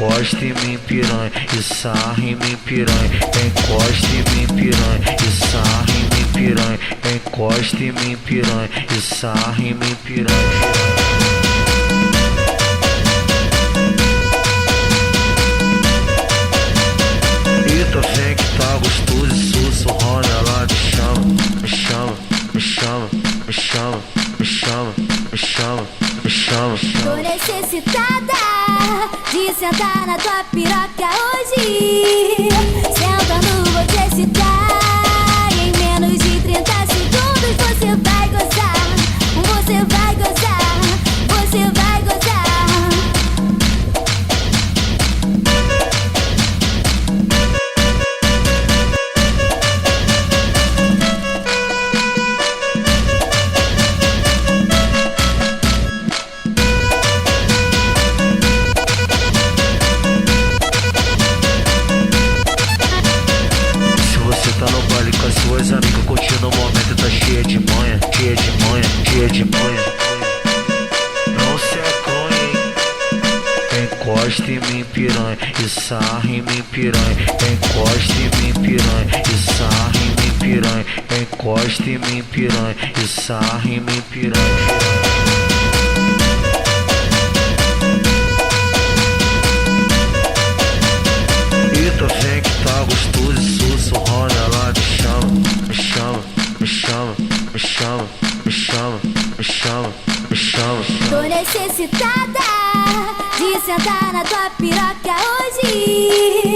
encosta em mim, piranha, e sarra em mim, piranha. Encosta em mim, piranha, e sarra em mim, piranha. Encosta em mim, piranha, e sarra em mim, piranha. Vem que tá gostoso e sussurrando, ela me chama, me chama, me chama, me chama, me chama, me chama, me chama. Tô necessitada de sentar na tua piroca hoje. Sentando vou te excitar. Em menos de 30 segundos você vai gozar. Você vai gozar, você vai gozar. Suas amigas curtindo o momento, tá cheia de manha, cheia de manha, cheia de manha. Não se acanhe, encosta em mim, piranha, e sarra em mim, piranha. Encosta em mim, piranha, e sarra em mim, piranha. Encosta em mim, piranha, e sarra em mim, piranha. Vem que tá gostoso e sussurrando, ela me chama, me chama, me chama, me chama, me chama, me chama, me chama. Tô necessitada de sentar na tua piroca hoje.